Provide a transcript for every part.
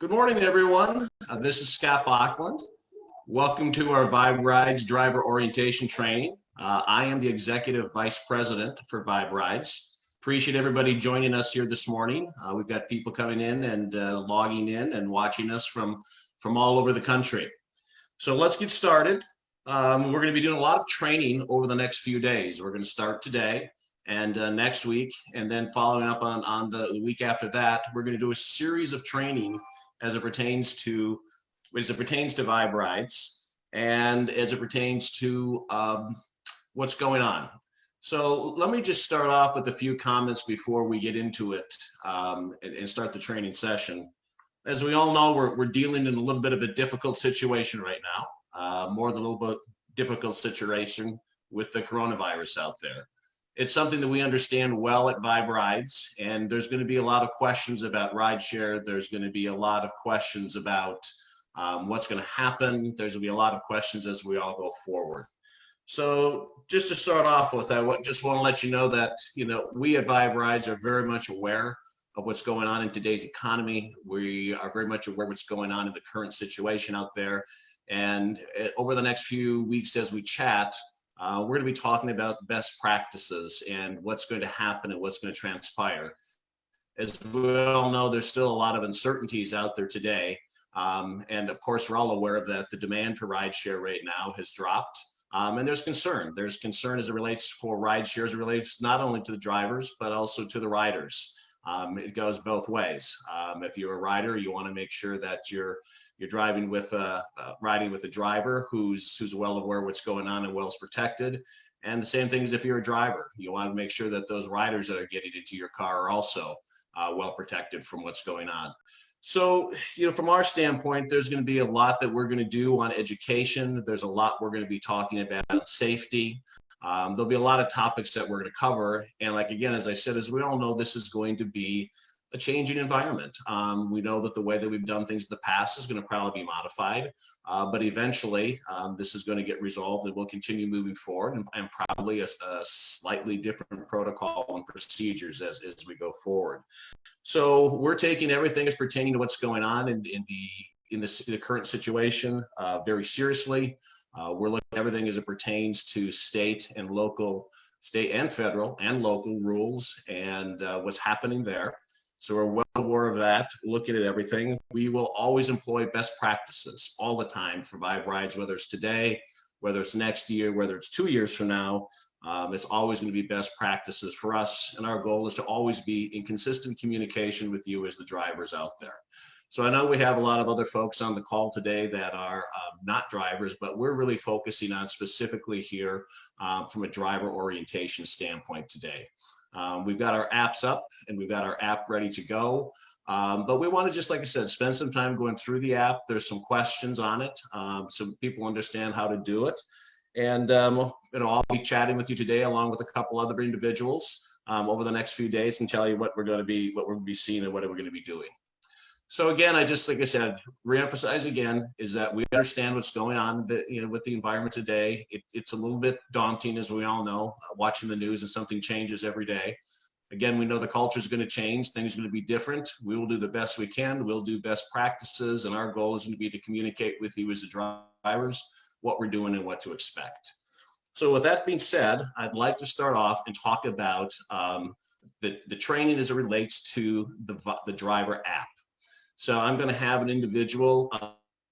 Good morning, everyone. This is Scott Bachland. Welcome to our Vibe Rides driver orientation training. I am the Executive Vice President for Vibe Rides. Appreciate everybody joining us here this morning. We've got people coming in and logging in and watching us from all over the country. So let's get started. We're going to be doing a lot of training over the next few days. We're going to start today and next week, and then following up on the week after that, we're going to do a series of training as it pertains to Vibe Rides and as it pertains to what's going on. So let me just start off with a few comments before we get into it and start the training session. As we all know, we're dealing in a little bit of a difficult situation right now, more than a little bit difficult situation with the coronavirus out there. It's something that we understand well at Vibe Rides, and there's going to be a lot of questions about rideshare. There's going to be a lot of questions about what's going to happen. There's going to be a lot of questions as we all go forward. So just to start off with, I just want to let you know that we at Vibe Rides are very much aware of what's going on in today's economy. We are very much aware of what's going on in the current situation out there. And over the next few weeks as we chat, we're going to be talking about best practices and what's going to happen and what's going to transpire. As we all know, there's still a lot of uncertainties out there today. And of course, we're all aware of that. The demand for rideshare right now has dropped. And there's concern. There's concern as it relates for rideshare, as it relates not only to the drivers, but also to the riders. It goes both ways. If you're a rider, you want to make sure that you're driving with riding with a driver who's well aware of what's going on and well is protected. And the same thing as if you're a driver, you want to make sure that those riders that are getting into your car are also well protected from what's going on. So, from our standpoint, there's going to be a lot that we're going to do on education. There's a lot we're going to be talking about safety. There'll be a lot of topics that we're going to cover. And again, as I said, as we all know, this is going to be a changing environment. We know that the way that we've done things in the past is going to probably be modified, but eventually this is going to get resolved and we'll continue moving forward and probably a slightly different protocol and procedures as we go forward. So we're taking everything as pertaining to what's going on in the current situation very seriously. We're looking at everything as it pertains to state and federal and local rules and what's happening there. So we're well aware of that, looking at everything. We will always employ best practices all the time for Vibe Rides, whether it's today, whether it's next year, whether it's 2 years from now. It's always going to be best practices for us. And our goal is to always be in consistent communication with you as the drivers out there. So I know we have a lot of other folks on the call today that are not drivers, but we're really focusing on specifically here from a driver orientation standpoint today. We've got our apps up and we've got our app ready to go. But we want to just, like I said, spend some time going through the app. There's some questions on it so people understand how to do it. And I'll be chatting with you today along with a couple other individuals over the next few days and tell you what we're going to be seeing and what we're going to be doing. So again, like I said, reemphasize again, is that we understand what's going on with the environment today. It's a little bit daunting, as we all know, watching the news and something changes every day. Again, we know the culture is going to change. Things are going to be different. We will do the best we can. We'll do best practices. And our goal is going to be to communicate with you as the drivers what we're doing and what to expect. So with that being said, I'd like to start off and talk about the training as it relates to the driver app. So I'm going to have an individual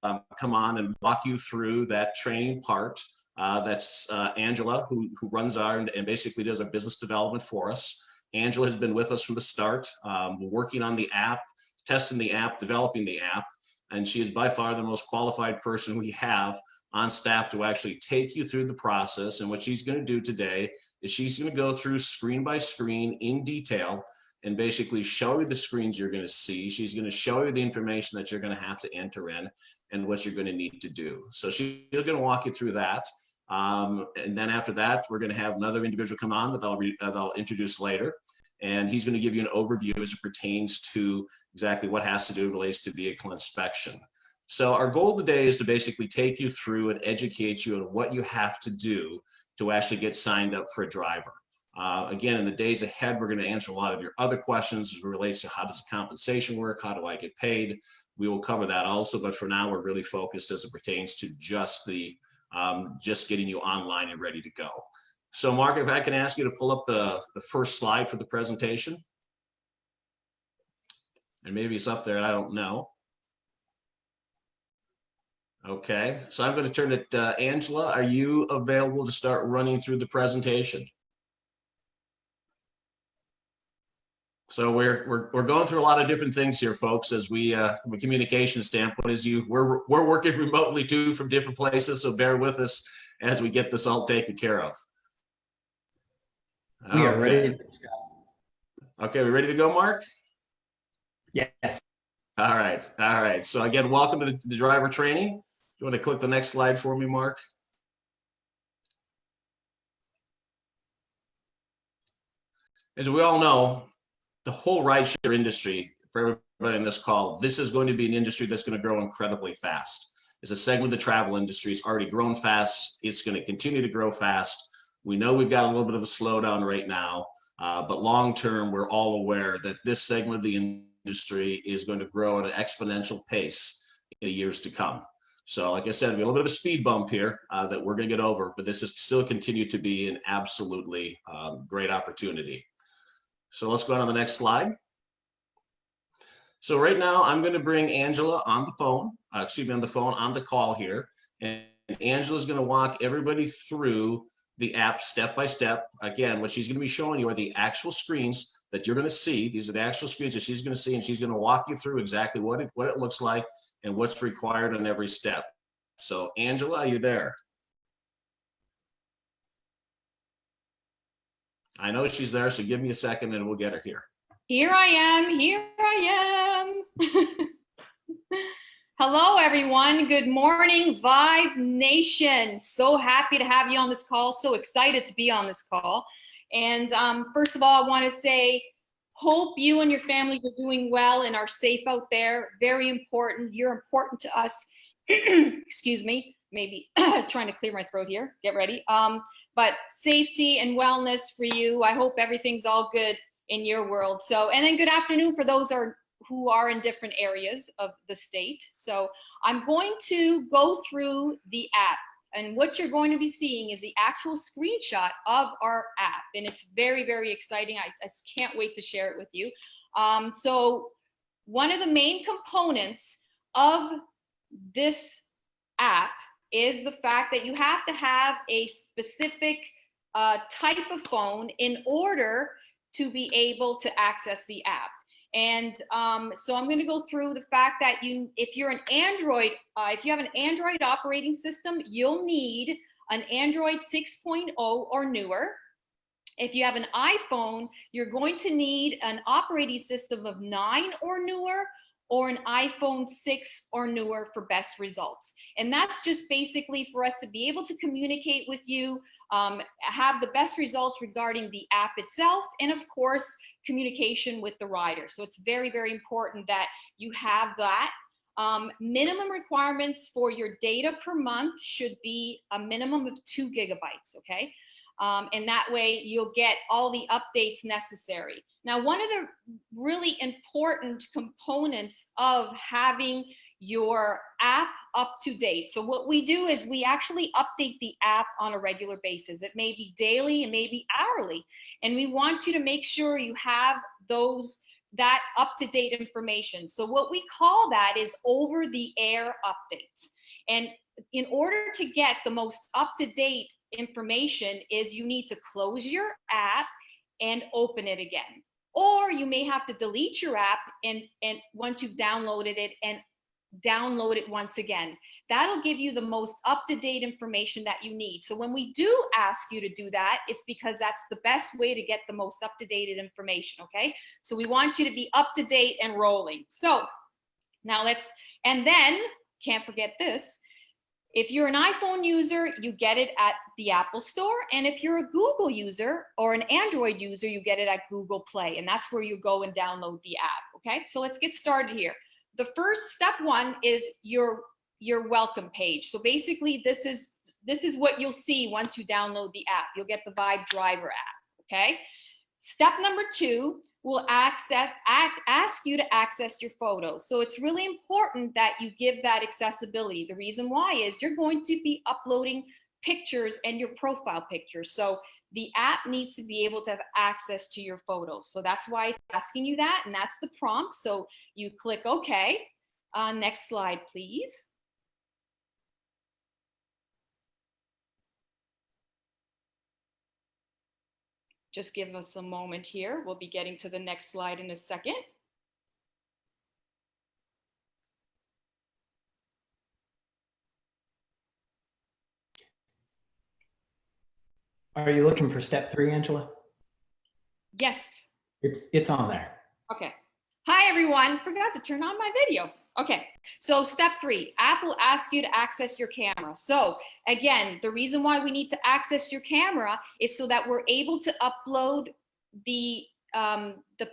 come on and walk you through that training part. That's Angela, who runs and basically does our business development for us. Angela has been with us from the start, working on the app, testing the app, developing the app, and she is by far the most qualified person we have on staff to actually take you through the process. And what she's going to do today is she's going to go through screen by screen in detail and basically show you the screens you're going to see. She's going to show you the information that you're going to have to enter in and what you're going to need to do. So she's going to walk you through that. And then after that, we're going to have another individual come on that I'll introduce later. And he's going to give you an overview as it pertains to exactly what has to do relates to vehicle inspection. So our goal today is to basically take you through and educate you on what you have to do to actually get signed up for a driver. Again, in the days ahead, we're going to answer a lot of your other questions as it relates to how does compensation work, how do I get paid. We will cover that also, but for now, we're really focused as it pertains to just just getting you online and ready to go. So Mark, if I can ask you to pull up the first slide for the presentation. And maybe it's up there, I don't know. Okay, so I'm going to turn it, Angela, are you available to start running through the presentation? So we're going through a lot of different things here, folks, as we, from a communication standpoint, we're working remotely too from different places, so bear with us as we get this all taken care of. We are ready. Okay, we ready to go, Mark? Yes. All right. So again, welcome to the driver training. You want to click the next slide for me, Mark? As we all know, the whole rideshare industry, for everybody in this call, this is going to be an industry that's going to grow incredibly fast. It's a segment of the travel industry. It's already grown fast. It's going to continue to grow fast. We know we've got a little bit of a slowdown right now, but long term, we're all aware that this segment of the industry is going to grow at an exponential pace in the years to come. So like I said, we have a little bit of a speed bump here that we're going to get over, but this is still continue to be an absolutely great opportunity. So let's go on to the next slide. So right now I'm going to bring Angela on the phone, on the call here. And Angela's going to walk everybody through the app step by step. Again, what she's going to be showing you are the actual screens that you're going to see. These are the actual screens that she's going to see, and she's going to walk you through exactly what it looks like and what's required on every step. So Angela, are you there? I know she's there, so give me a second and we'll get her here. Here I am. Hello, everyone. Good morning, Vibe Nation. So happy to have you on this call. So excited to be on this call. And first of all, I want to say, hope you and your families are doing well and are safe out there. Very important. You're important to us. Excuse me, maybe trying to clear my throat here. Get ready. But safety and wellness for you. I hope everything's all good in your world. So, and then good afternoon for those who are in different areas of the state. So I'm going to go through the app, and what you're going to be seeing is the actual screenshot of our app. And it's very, very exciting. I just can't wait to share it with you. So one of the main components of this app is the fact that you have to have a specific type of phone in order to be able to access the app. And so I'm going to go through the fact that if you have an Android operating system, you'll need an Android 6.0 or newer. If you have an iPhone, you're going to need an operating system of 9 or newer, or an iPhone 6 or newer for best results. And that's just basically for us to be able to communicate with you, have the best results regarding the app itself, and of course, communication with the rider. So it's very, very important that you have that. Minimum requirements for your data per month should be a minimum of 2 gigabytes, okay? And that way you'll get all the updates necessary. Now, one of the really important components of having your app up to date. So what we do is we actually update the app on a regular basis. It may be daily, it may be hourly. And we want you to make sure you have that up-to-date information. So what we call that is over-the-air updates. And in order to get the most up-to-date information is you need to close your app and open it again. Or you may have to delete your app and once you've downloaded it and download it once again. That'll give you the most up-to-date information that you need. So when we do ask you to do that, it's because that's the best way to get the most up-to-date information, okay? So we want you to be up-to-date and rolling. So now and then, can't forget this, if you're an iPhone user, you get it at the Apple Store. And if you're a Google user or an Android user, you get it at Google Play. And that's where you go and download the app, okay? So let's get started here. The first step one is your welcome page. So basically this is what you'll see once you download the app. You'll get the Vibe Driver app, okay? Step number 2 will ask you to access your photos. So it's really important that you give that accessibility. The reason why is you're going to be uploading pictures and your profile pictures. So the app needs to be able to have access to your photos. So that's why it's asking you that, and that's the prompt. So you click OK. Next slide, please. Just give us a moment here. We'll be getting to the next slide in a second. Are you looking for step 3, Angela? Yes. It's on there. Okay. Hi, everyone. Forgot to turn on my video. Okay. So step 3, app will ask you to access your camera. So again, the reason why we need to access your camera is so that we're able to upload the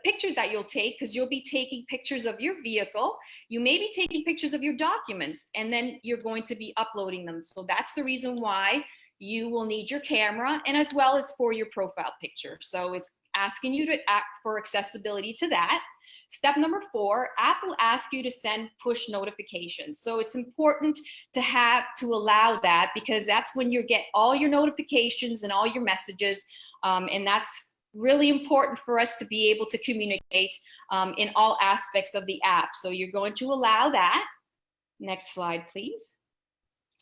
picture that you'll take, because you'll be taking pictures of your vehicle. You may be taking pictures of your documents, and then you're going to be uploading them. So that's the reason why you will need your camera, and as well as for your profile picture. So it's asking you to act for accessibility to that. Step number 4, app will ask you to send push notifications. So it's important to allow that, because that's when you get all your notifications and all your messages, and that's really important for us to be able to communicate in all aspects of the app. So you're going to allow that. Next slide, please.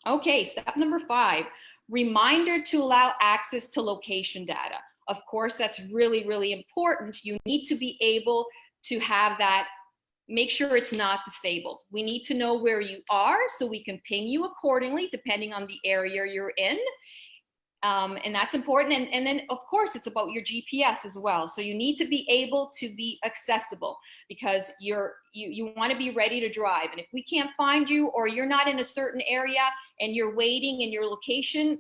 Okay, step number 5, reminder to allow access to location data. Of course, that's really, really important. You need to be able to have that, make sure it's not disabled. We need to know where you are so we can ping you accordingly depending on the area you're in. And that's important. And then, of course, it's about your GPS as well. So you need to be able to be accessible, because you want to be ready to drive. And if we can't find you, or you're not in a certain area and you're waiting and your location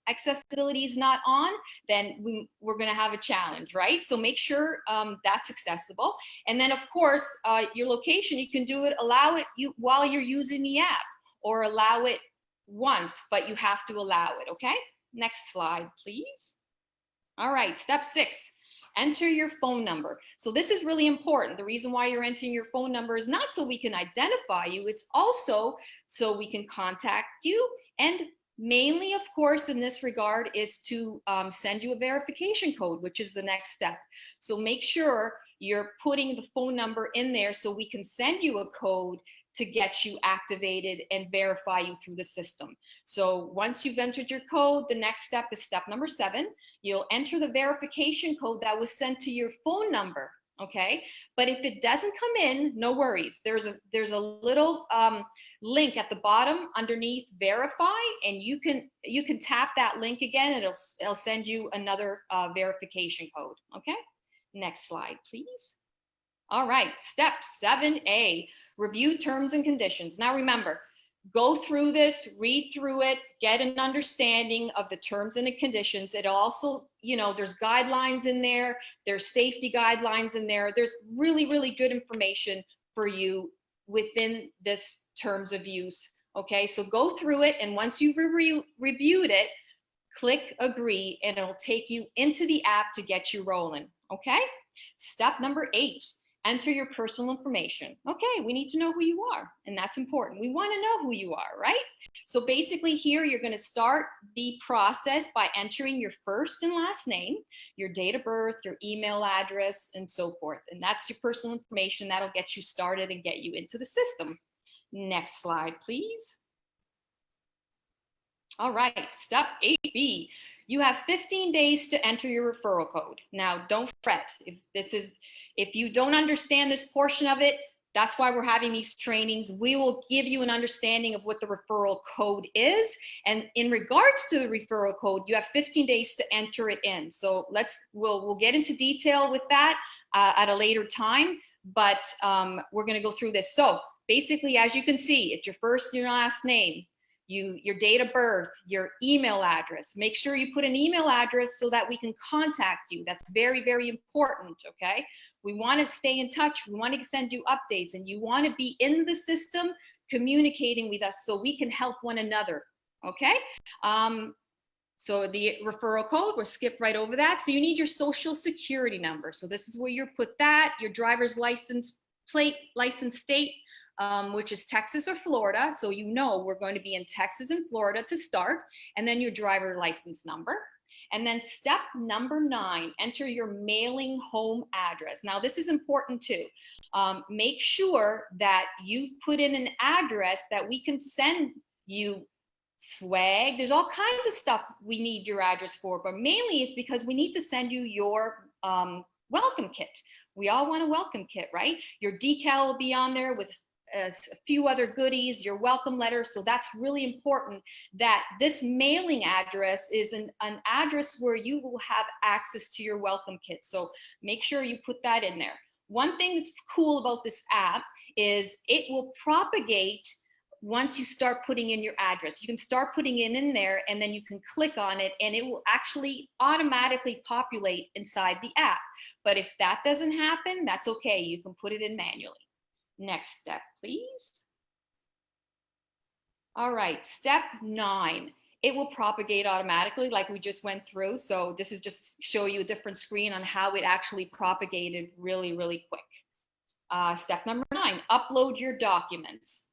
accessibility is not on, then we're going to have a challenge, right? So make sure that's accessible. And then, of course, your location, you can do it, allow it while you're using the app, or allow it once, but you have to allow it, okay? Next slide, please. All right, step 6, enter your phone number. So this is really important. The reason why you're entering your phone number is not so we can identify you, it's also so we can contact you, and mainly, of course, in this regard, is to send you a verification code, which is the next step. So make sure you're putting the phone number in there so we can send you a code to get you activated and verify you through the system. So once you've entered your code, the next step is step number 7. You'll enter the verification code that was sent to your phone number, okay? But if it doesn't come in, no worries. There's a little link at the bottom underneath verify, and you can tap that link again, and it'll send you another verification code, okay? Next slide, please. All right, step 7A, review terms and conditions. Now remember, go through this, read through it, get an understanding of the terms and the conditions. It also, there's guidelines in there, there's safety guidelines in there. There's really, really good information for you within this terms of use. Okay, so go through it, and once you've reviewed it, click agree, and it'll take you into the app to get you rolling. Okay, step number 8. Enter your personal information. Okay, we need to know who you are, and that's important. We want to know who you are, right? So basically here, you're going to start the process by entering your first and last name, your date of birth, your email address, and so forth. And that's your personal information. That'll get you started and get you into the system. Next slide, please. All right, step 8B. You have 15 days to enter your referral code. Now, don't fret. If you don't understand this portion of it, that's why we're having these trainings. We will give you an understanding of what the referral code is. And in regards to the referral code, you have 15 days to enter it in. So we'll get into detail with that at a later time, but we're going to go through this. So basically, as you can see, it's your first and your last name, your date of birth, your email address. Make sure you put an email address so that we can contact you. That's very, very important, okay? We want to stay in touch. We want to send you updates, and you want to be in the system communicating with us so we can help one another, okay? So the referral code, we'll skip right over that. So you need your social security number. So this is where you put that, your driver's license plate, license state, which is Texas or Florida. So you know we're going to be in Texas and Florida to start, and then your driver license number. And then step number 9, enter your mailing home address. Now this is important too. Make sure that you put in an address that we can send you swag. There's all kinds of stuff we need your address for, but mainly it's because we need to send you your welcome kit. We all want a welcome kit, right? Your decal will be on there with a few other goodies, your welcome letter. So that's really important that this mailing address is an address where you will have access to your welcome kit. So make sure you put that in there. One thing that's cool about this app is it will propagate once you start putting in your address. You can start putting it in there, and then you can click on it and it will actually automatically populate inside the app. But if that doesn't happen, that's okay. You can put it in manually. Next step, please. All right, step 9. It will propagate automatically like we just went through. So this is just show you a different screen on how it actually propagated really, really quick. Step number 9, upload your documents.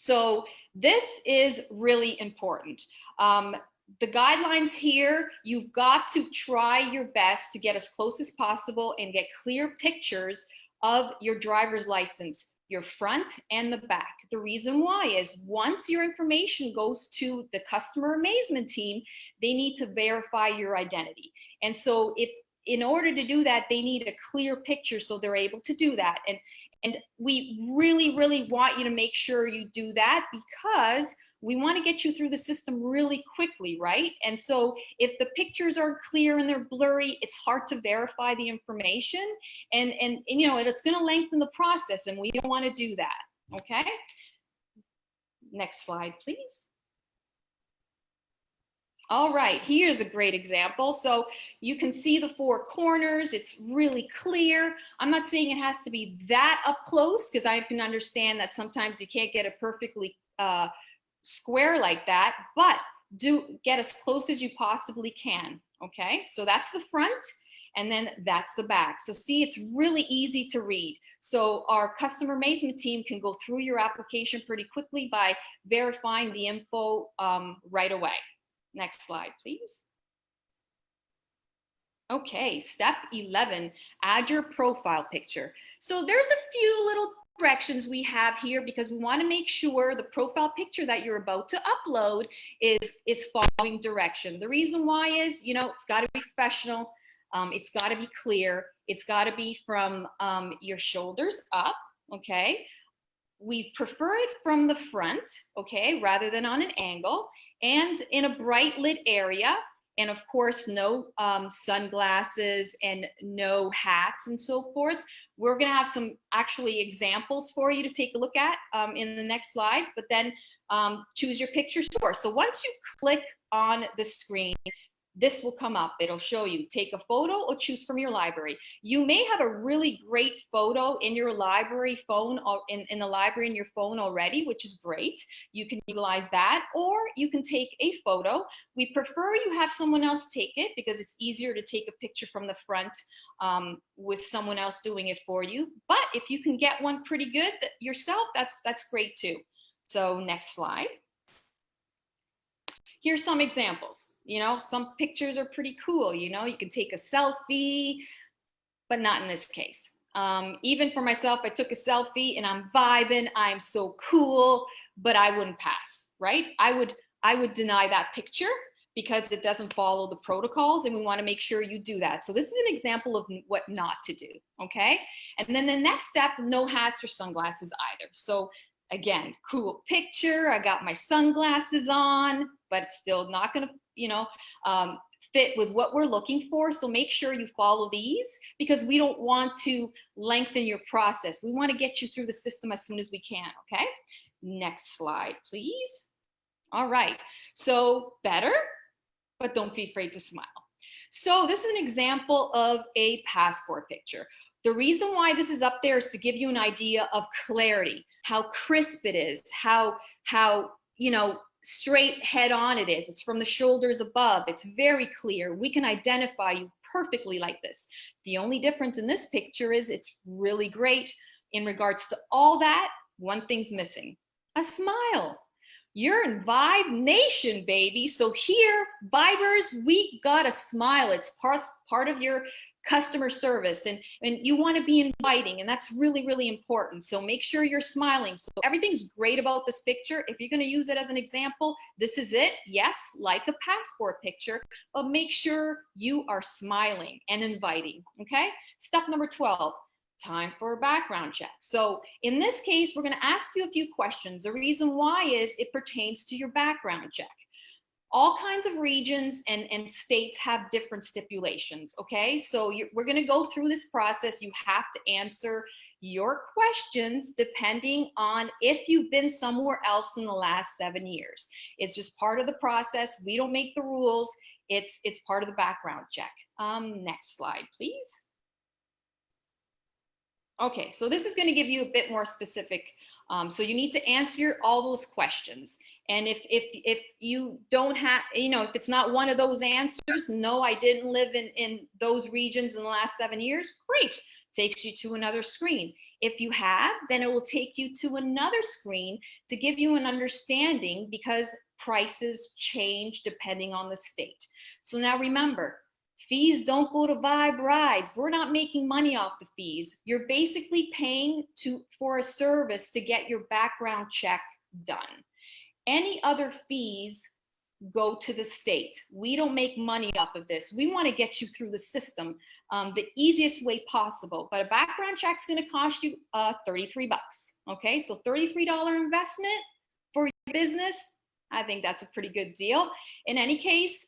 So this is really important. The guidelines here, you've got to try your best to get as close as possible and get clear pictures of your driver's license, your front and the back. The reason why is once your information goes to the customer amazement team, they need to verify your identity. And so if in order to do that, they need a clear picture so they're able to do that. And we really, really want you to make sure you do that because we want to get you through the system really quickly, right? And so if the pictures aren't clear and they're blurry, it's hard to verify the information, and you know, it's going to lengthen the process, and we don't want to do that. Okay. Next slide, please. All right, here's a great example. So you can see the 4 corners. It's really clear. I'm not saying it has to be that up close because I can understand that sometimes you can't get it perfectly square like that, but do get as close as you possibly can. Okay, so that's the front, and then that's the back. So see, it's really easy to read. So our customer amazement team can go through your application pretty quickly by verifying the info right away. Next slide, please. Okay, step 11, add your profile picture. So there's a few little directions we have here because we want to make sure the profile picture that you're about to upload is following direction. The reason why is, you know, it's got to be professional, it's got to be clear, it's got to be from your shoulders up, okay? We prefer it from the front, okay, rather than on an angle, and in a bright lit area. And of course, no sunglasses and no hats and so forth. We're gonna have some actually examples for you to take a look at in the next slides, but then choose your picture source. So once you click on the screen, this will come up. It'll show you take a photo or choose from your library. You may have a really great photo in your library phone or in the library in your phone already, which is great. You can utilize that, or you can take a photo. We prefer you have someone else take it because it's easier to take a picture from the front with someone else doing it for you. But if you can get one pretty good yourself, that's great too. So next slide. Here's some examples. You know, some pictures are pretty cool. You know, you can take a selfie, but not in this case. Even for myself, I took a selfie and I'm vibing. I'm so cool, but I wouldn't pass, right? I would deny that picture because it doesn't follow the protocols, and we want to make sure you do that. So this is an example of what not to do, okay? And then the next step, no hats or sunglasses either. So again, cool picture. I got my sunglasses on, but it's still not going to, you know, fit with what we're looking for. So make sure you follow these because we don't want to lengthen your process. We want to get you through the system as soon as we can. Okay. Next slide, please. All right. So better, but don't be afraid to smile. So this is an example of a passport picture. The reason why this is up there is to give you an idea of clarity, how crisp it is, how you know, straight head on it is. It's from the shoulders above. It's very clear. We can identify you perfectly like this. The only difference in this picture is it's really great in regards to all that. One thing's missing, a smile. You're in Vibe Nation, baby. So here, Vibers, we got a smile. It's part of your customer service, and you want to be inviting, and that's really, really important. So make sure you're smiling. So everything's great about this picture. If you're going to use it as an example, this is it. Yes, like a passport picture, but make sure you are smiling and inviting. Okay. Step number 12. Time for a background check. So in this case, we're going to ask you a few questions. The reason why is it pertains to your background check. All kinds of regions and states have different stipulations, okay? So we're gonna go through this process. You have to answer your questions depending on if you've been somewhere else in the last 7 years. It's just part of the process. We don't make the rules. It's part of the background check. Next slide, please. Okay, so this is gonna give you a bit more specific. So you need to answer all those questions. And if you don't have, if it's not one of those answers, no, I didn't live in those regions in the last 7 years, great, takes you to another screen. If you have, then it will take you to another screen to give you an understanding, because prices change depending on the state. So now remember, fees don't go to Vibe Rides. We're not making money off the fees. You're basically paying for a service to get your background check done. Any other fees go to the state. We don't make money off of this. We want to get you through the system the easiest way possible. But a background check is going to cost you 33 bucks. Okay, so $33 investment for your business. I think that's a pretty good deal. In any case,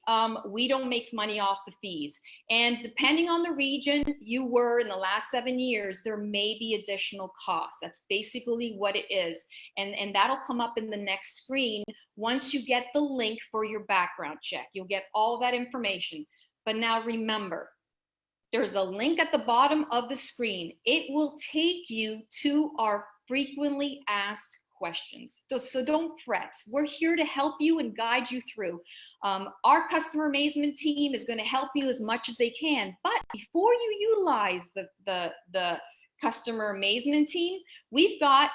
we don't make money off the fees. And depending on the region you were in the last 7 years, there may be additional costs. That's basically what it is. And that'll come up in the next screen once you get the link for your background check. You'll get all that information. But now remember, there's a link at the bottom of the screen. It will take you to our frequently asked questions. So don't fret. We're here to help you and guide you through. Our customer amazement team is going to help you as much as they can. But before you utilize the customer amazement team, we've got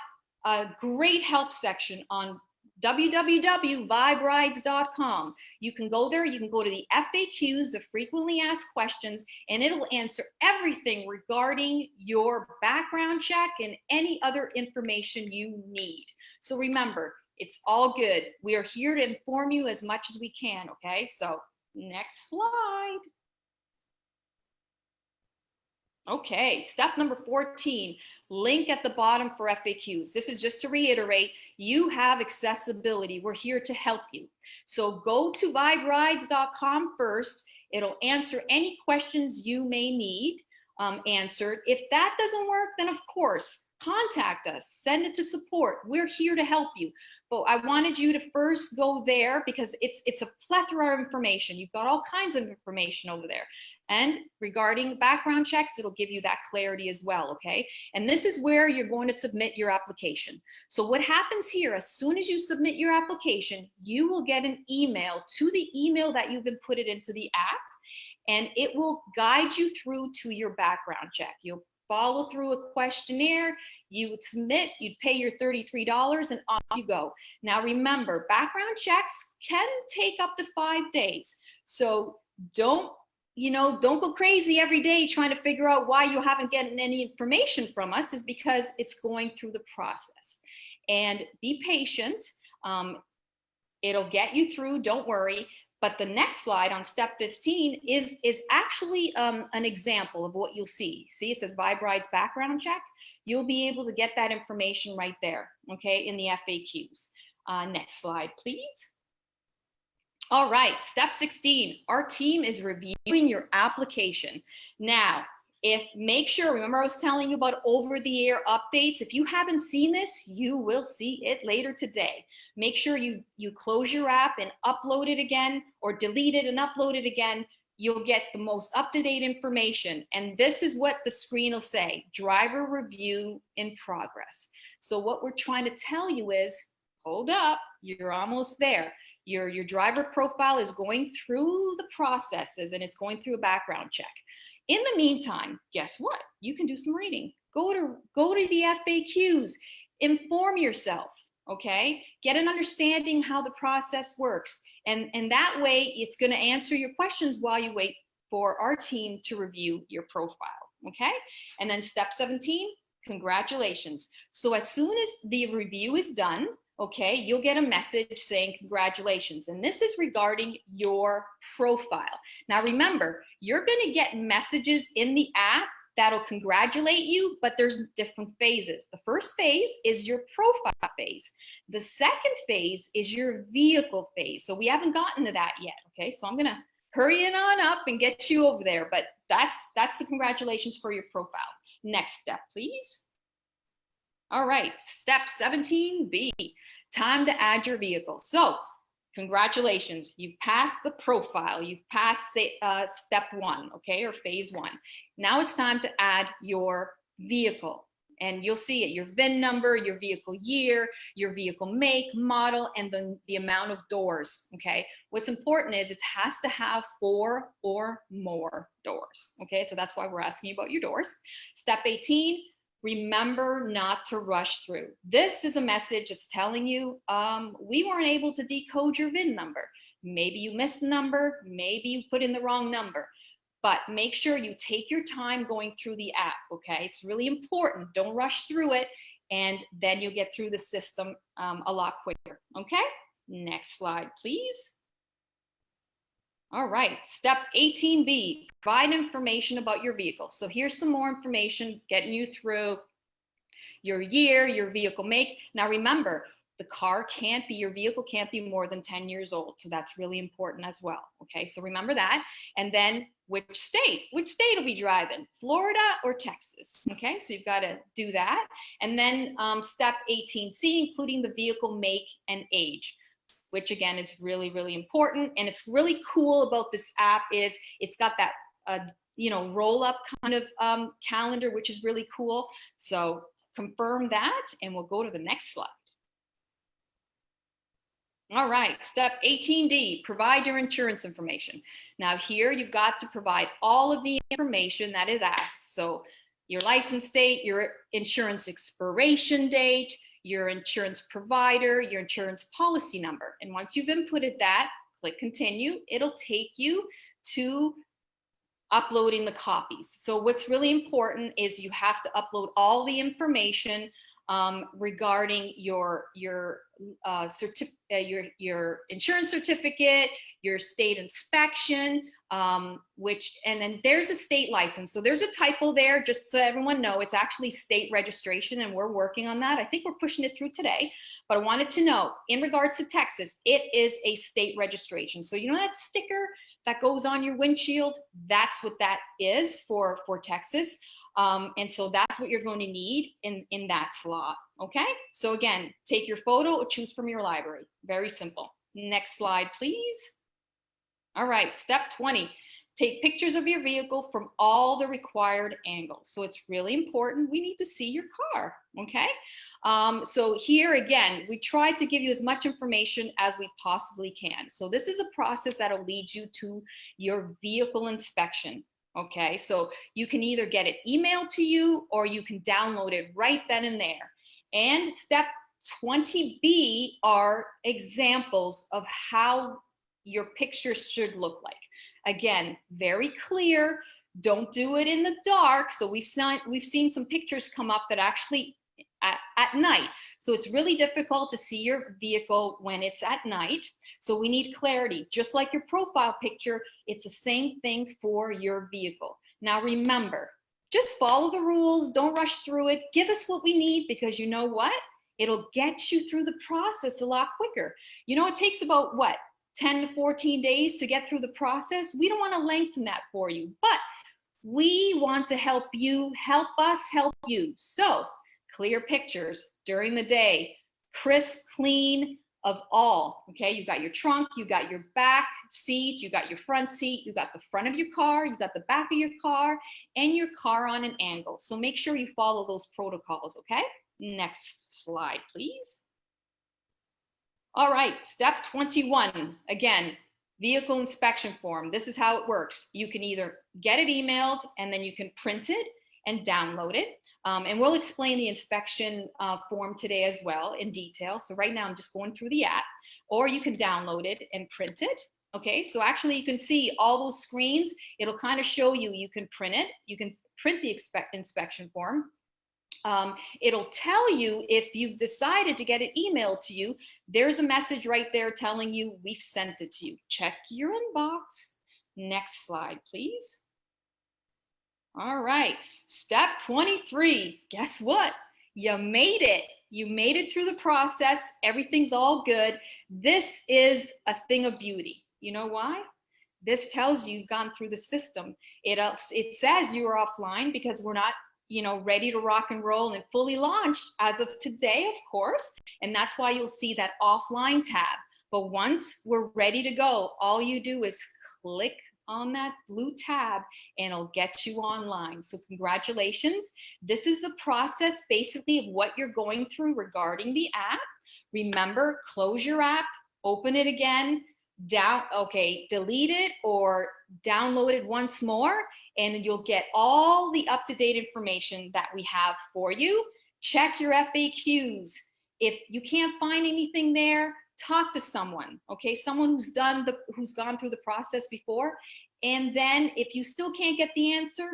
a great help section on www.viberides.com. You can go there, you can go to the FAQs, the frequently asked questions, and it'll answer everything regarding your background check and any other information you need. So remember, it's all good. We are here to inform you as much as we can, okay? So next slide. Okay, step number 14, link at the bottom for FAQs. This is just to reiterate, you have accessibility. We're here to help you. So go to viberides.com first. It'll answer any questions you may need answered. If that doesn't work, then of course, contact us, send it to support. We're here to help you. But I wanted you to first go there because it's a plethora of information. You've got all kinds of information over there. And regarding background checks, it'll give you that clarity as well, okay? And this is where you're going to submit your application. So what happens here, as soon as you submit your application, you will get an email to the email that you've been put it into the app, and it will guide you through to your background check. You'll follow through a questionnaire, you would submit, you'd pay your $33, and off you go. Now remember, background checks can take up to 5 days. So don't go crazy every day trying to figure out why you haven't gotten any information from us, is because it's going through the process. And be patient. It'll get you through, don't worry. But the next slide on step 15 is actually an example of what you'll see. See, it says Vibe Rides background check. You'll be able to get that information right there, okay, in the FAQs. Next slide, please. All right, step 16, our team is reviewing your application. Now, make sure, remember I was telling you about over-the-air updates. If you haven't seen this, you will see it later today. Make sure you close your app and upload it again, or delete it and upload it again. You'll get the most up-to-date information. And this is what the screen will say, driver review in progress. So what we're trying to tell you is, hold up, you're almost there. Your driver profile is going through the processes and it's going through a background check. In the meantime, guess what? You can do some reading. Go to the FAQs, inform yourself, okay? Get an understanding how the process works. And that way it's gonna answer your questions while you wait for our team to review your profile, okay? And then step 17, congratulations. So as soon as the review is done, okay, you'll get a message saying congratulations. And this is regarding your profile. Now remember, you're gonna get messages in the app that'll congratulate you, but there's different phases. The first phase is your profile phase. The second phase is your vehicle phase. So we haven't gotten to that yet, okay? So I'm gonna hurry it on up and get you over there, but that's the congratulations for your profile. Next step, please. All right, step 17B, time to add your vehicle. So congratulations, you've passed the profile, you've passed step 1, okay, or phase 1. Now it's time to add your vehicle. And you'll see it, your VIN number, your vehicle year, your vehicle make, model, and the amount of doors, okay? What's important is it has to have 4 or more doors, okay? So that's why we're asking you about your doors. Step 18, remember not to rush through. This is a message that's telling you we weren't able to decode your VIN number. Maybe you missed a number, maybe you put in the wrong number, but make sure you take your time going through the app, okay? It's really important. Don't rush through it, and then you'll get through the system a lot quicker, okay? Next slide, please. All right, step 18B, provide information about your vehicle. So here's some more information getting you through your year, your vehicle make. Now remember, your vehicle can't be more than 10 years old. So that's really important as well. Okay, so remember that. And then which state will be driving, Florida or Texas? Okay, so you've got to do that. And then step 18C, including the vehicle make and age, which again is really, really important. And it's really cool about this app is it's got that, roll up kind of calendar, which is really cool. So confirm that and we'll go to the next slide. All right, step 18D, provide your insurance information. Now here you've got to provide all of the information that is asked. So your license date, your insurance expiration date, your insurance provider, your insurance policy number. And once you've inputted that, click continue. It'll take you to uploading the copies. So what's really important is you have to upload all the information regarding your insurance certificate, your state inspection, and then there's a state license. So there's a typo there, just so everyone know, it's actually state registration and we're working on that. I think we're pushing it through today, but I wanted to know in regards to Texas, it is a state registration. So you know that sticker that goes on your windshield? That's what that is for Texas. And so that's what you're going to need in that slot, okay? So again, take your photo or choose from your library. Very simple. Next slide, please. All right, step 20. Take pictures of your vehicle from all the required angles. So it's really important. We need to see your car, okay? So here again, we tried to give you as much information as we possibly can. So this is a process that'll lead you to your vehicle inspection. Okay, so you can either get it emailed to you or you can download it right then and there. And step 20B are examples of how your pictures should look like. Again, very clear. Don't do it in the dark. So we've seen some pictures come up that actually at night. So it's really difficult to see your vehicle when it's at night. So we need clarity. Just like your profile picture, it's the same thing for your vehicle. Now remember, just follow the rules. Don't rush through it. Give us what we need because you know what? It'll get you through the process a lot quicker. You know, it takes about what? 10 to 14 days to get through the process. We don't want to lengthen that for you, but we want to help you, help us help you. So clear pictures during the day, crisp, clean of all, okay? You got your trunk, you got your back seat, you got your front seat, you got the front of your car, you got the back of your car, and your car on an angle. So make sure you follow those protocols, okay? Next slide, please. All right, step 21. Again, vehicle inspection form. This is how it works. You can either get it emailed and then you can print it and download it. And we'll explain the inspection form today as well in detail. So right now I'm just going through the app, or you can download it and print it. Okay, so actually you can see all those screens. It'll kind of show you, you can print it. You can print the inspection form. It'll tell you if you've decided to get it emailed to you. There's a message right there telling you we've sent it to you. Check your inbox. Next slide, please. All right, step 23. Guess what? You made it. You made it through the process. Everything's all good. This is a thing of beauty. You know why? This tells you you've gone through the system. It says you are offline because we're not, ready to rock and roll and fully launched as of today, of course. And that's why you'll see that offline tab. But once we're ready to go, all you do is click on that blue tab and it'll get you online. So congratulations. This is the process basically of what you're going through regarding the app. Remember, close your app, open it again, delete it or download it once more, and you'll get all the up-to-date information that we have for you. Check your FAQs. If you can't find anything there, talk to someone, okay? Someone who's gone through the process before. And then if you still can't get the answer,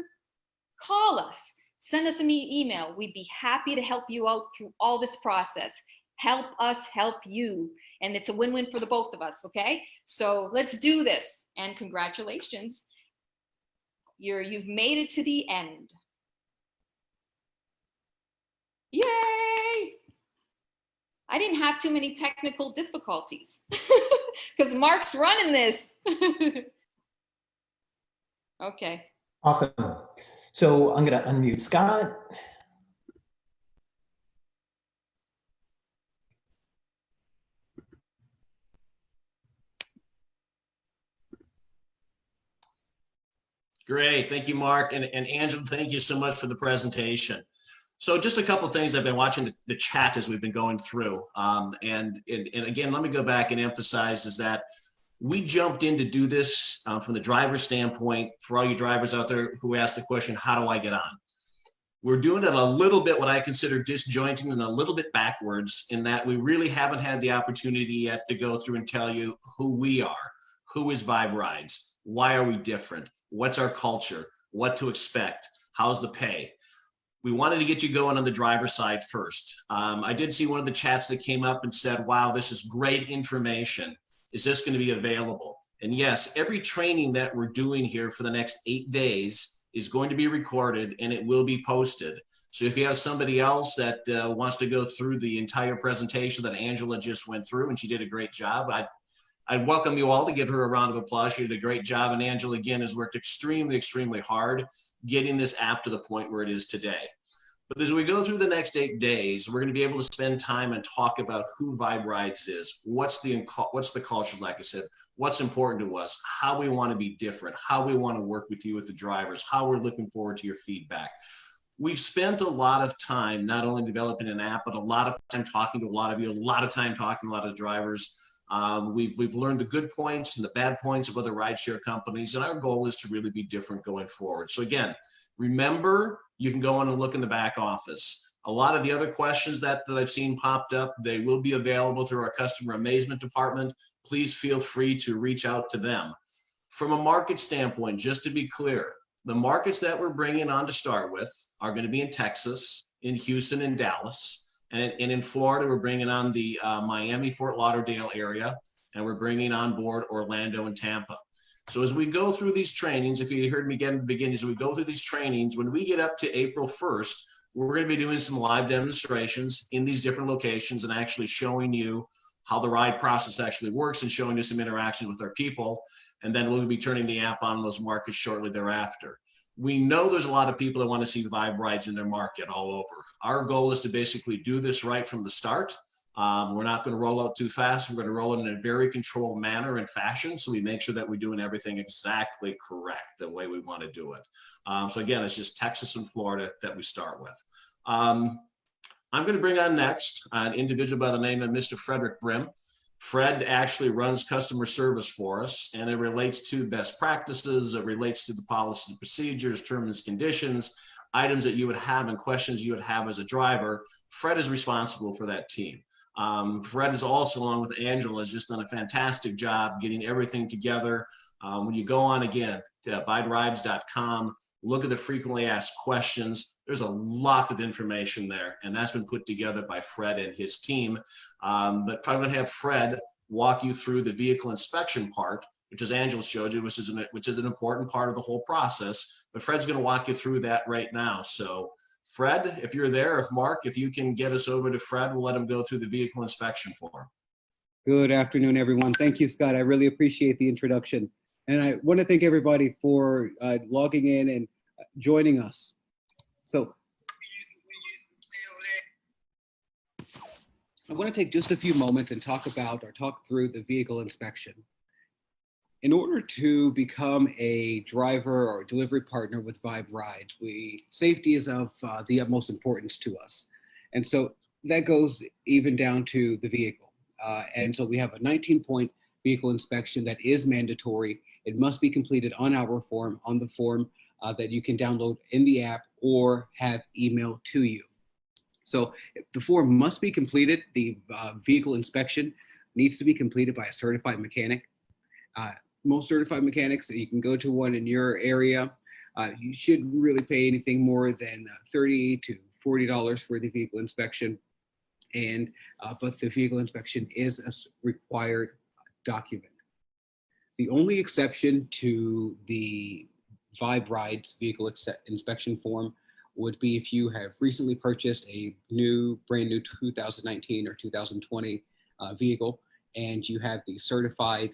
call us, send us an email. We'd be happy to help you out through all this process. Help us help you. And it's a win-win for the both of us, okay? So let's do this. And congratulations, you've made it to the end. Yay! I didn't have too many technical difficulties because Mark's running this. Okay. Awesome. So I'm going to unmute Scott. Great, thank you, Mark. And Angela, thank you so much for the presentation. So just a couple of things. I've been watching the chat as we've been going through. And again, let me go back and emphasize is that we jumped in to do this from the driver's standpoint. For all you drivers out there who asked the question, how do I get on? We're doing it a little bit what I consider disjointing and a little bit backwards in that we really haven't had the opportunity yet to go through and tell you who we are, who is Vibe Rides, why are we different, what's our culture, what to expect, how's the pay. We wanted to get you going on the driver's side first. I did see one of the chats that came up and said, wow, this is great information. Is this going to be available? And yes, every training that we're doing here for the next 8 days is going to be recorded and it will be posted. So if you have somebody else that wants to go through the entire presentation that Angela just went through, and she did a great job, I'd welcome you all to give her a round of applause. She did a great job. And Angela, again, has worked extremely, extremely hard getting this app to the point where it is today. But as we go through the next 8 days, we're going to be able to spend time and talk about who Vibe Rides is, what's the culture, like I said, what's important to us, how we want to be different, how we want to work with you with the drivers, how we're looking forward to your feedback. We've spent a lot of time not only developing an app, but a lot of time talking to a lot of you, a lot of time talking to a lot of the drivers. We've learned the good points and the bad points of other rideshare companies, and our goal is to really be different going forward. So again, remember, you can go on and look in the back office. A lot of the other questions that I've seen popped up, they will be available through our customer amazement department. Please feel free to reach out to them. From a market standpoint, just to be clear, the markets that we're bringing on to start with are going to be in Texas, in Houston, and Dallas. And in Florida, we're bringing on the Miami, Fort Lauderdale area, and we're bringing on board Orlando and Tampa. So as we go through these trainings, if you heard me again at the beginning, as we go through these trainings, when we get up to April 1st, we're going to be doing some live demonstrations in these different locations and actually showing you how the ride process actually works and showing you some interaction with our people. And then we'll be turning the app on in those markets shortly thereafter. We know there's a lot of people that want to see Vibe Rides in their market all over. Our goal is to basically do this right from the start. We're not going to roll out too fast. We're going to roll it in a very controlled manner and fashion, so we make sure that we're doing everything exactly correct the way we want to do it. So again, it's just Texas and Florida that we start with. I'm going to bring on next an individual by the name of Mr. Frederick Brim. Fred actually runs customer service for us, and it relates to best practices, it relates to the policy procedures, terms and conditions, items that you would have and questions you would have as a driver. Fred is responsible for that team. Fred is also, along with Angela, has just done a fantastic job getting everything together. When you go on again to viberides.com, look at the frequently asked questions. There's a lot of information there, and that's been put together by Fred and his team. But I'm going to have Fred walk you through the vehicle inspection part, which, as Angela showed you, which is an important part of the whole process. But Fred's going to walk you through that right now. So Fred, if you're there, if Mark, if you can get us over to Fred, we'll let him go through the vehicle inspection form. Good afternoon, everyone. Thank you, Scott. I really appreciate the introduction. And I want to thank everybody for logging in and joining us. So I want to take just a few moments and talk through the vehicle inspection. In order to become a driver or delivery partner with Vibe Rides, safety is of the utmost importance to us. And so that goes even down to the vehicle. And so we have a 19-point vehicle inspection that is mandatory. It must be completed on our form, on the form that you can download in the app or have emailed to you. So the form must be completed. The vehicle inspection needs to be completed by a certified mechanic. Most certified mechanics, you can go to one in your area. You shouldn't really pay anything more than $30 to $40 for the vehicle inspection. But the vehicle inspection is a required document. The only exception to the Vibe Rides vehicle inspection form would be if you have recently purchased a brand new 2019 or 2020 vehicle, and you have the certified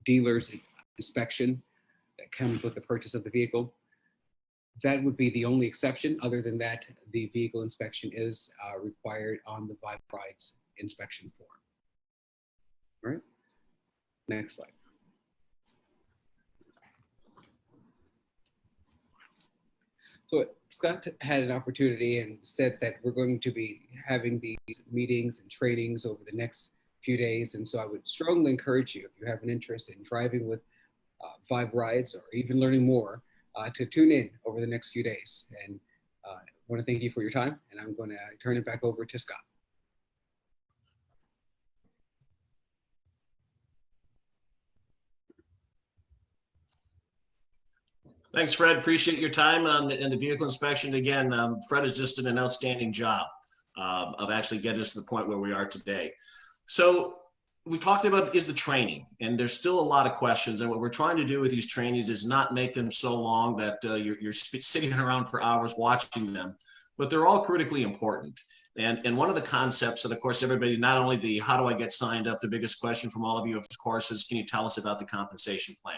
dealer's inspection that comes with the purchase of the vehicle. That would be the only exception. Other than that, the vehicle inspection is required on the Vibe Rides inspection form. All right, next slide. So Scott had an opportunity and said that we're going to be having these meetings and trainings over the next few days. And so I would strongly encourage you, if you have an interest in driving with Vibe Rides or even learning more, to tune in over the next few days. And I want to thank you for your time, and I'm going to turn it back over to Scott. Thanks, Fred. Appreciate your time on the vehicle inspection. Again, Fred has just done an outstanding job of actually getting us to the point where we are today. So we talked about is the training, and there's still a lot of questions. And what we're trying to do with these trainings is not make them so long that you're sitting around for hours watching them, but they're all critically important. And one of the concepts that, of course, everybody, not only the how do I get signed up, the biggest question from all of you, of course, is can you tell us about the compensation plan?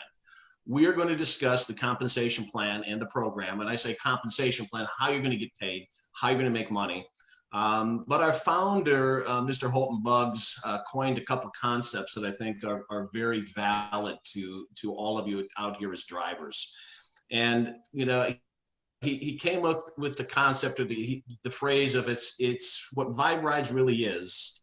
We are going to discuss the compensation plan and the program. And I say compensation plan, how you're going to get paid, how you're going to make money. But our founder, Mr. Holton Buggs, coined a couple concepts that I think are very valid to all of you out here as drivers. And, you know, he came up with the concept of the phrase of it's what Vibe Rides really is.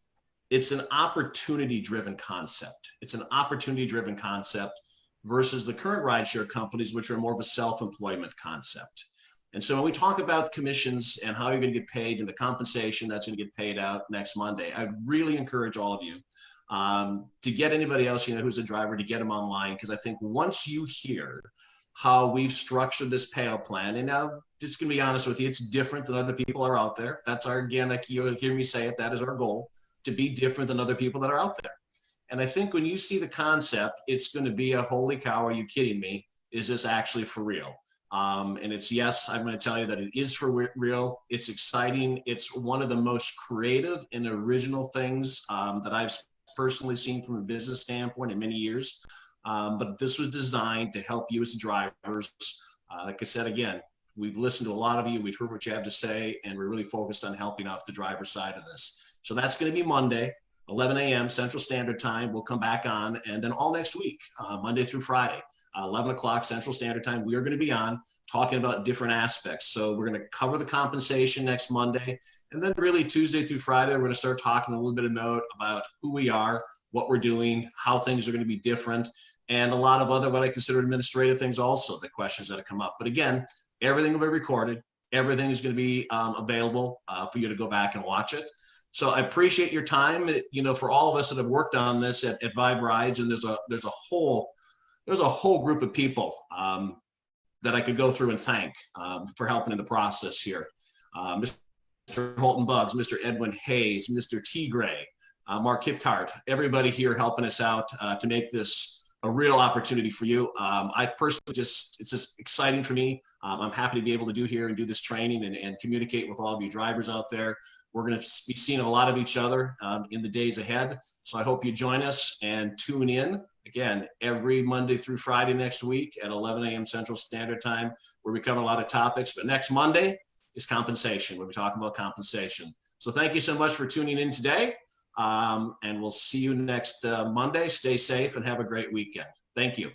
It's an opportunity-driven concept. It's an opportunity-driven concept versus the current rideshare companies, which are more of a self-employment concept. And so when we talk about commissions and how you're going to get paid and the compensation that's going to get paid out next Monday, I'd really encourage all of you to get anybody else, you know, who's a driver, to get them online. Because I think once you hear how we've structured this payout plan, and now just going to be honest with you, it's different than other people are out there. That's our, again, like you'll hear me say it, that is our goal, to be different than other people that are out there. And I think when you see the concept, it's going to be a holy cow, are you kidding me? Is this actually for real? And it's, yes, I'm going to tell you that it is for real. It's exciting. It's one of the most creative and original things that I've personally seen from a business standpoint in many years. But this was designed to help you as drivers. Like I said, again, we've listened to a lot of you. We've heard what you have to say, and we're really focused on helping out the driver side of this. So that's going to be Monday, 11 a.m. Central Standard Time. We'll come back on, and then all next week, Monday through Friday. 11 o'clock Central Standard Time, we are going to be on talking about different aspects. So we're going to cover the compensation next Monday. And then really Tuesday through Friday, we're going to start talking a little bit about who we are, what we're doing, how things are going to be different, and a lot of other what I consider administrative things also, the questions that have come up. But again, everything will be recorded. Everything is going to be available for you to go back and watch it. So I appreciate your time. You know, for all of us that have worked on this at Vibe Rides, and there's a whole group of people that I could go through and thank for helping in the process here. Mr. Holton Buggs, Mr. Edwin Hayes, Mr. T. Gray, Mark Kithart, everybody here helping us out to make this a real opportunity for you. I personally it's just exciting for me. I'm happy to be able to do here and do this training and communicate with all of you drivers out there. We're going to be seeing a lot of each other in the days ahead. So I hope you join us and tune in again every Monday through Friday next week at 11 a.m. Central Standard Time, where we cover a lot of topics. But next Monday is compensation. We'll be talking about compensation. So thank you so much for tuning in today. And we'll see you next Monday. Stay safe and have a great weekend. Thank you.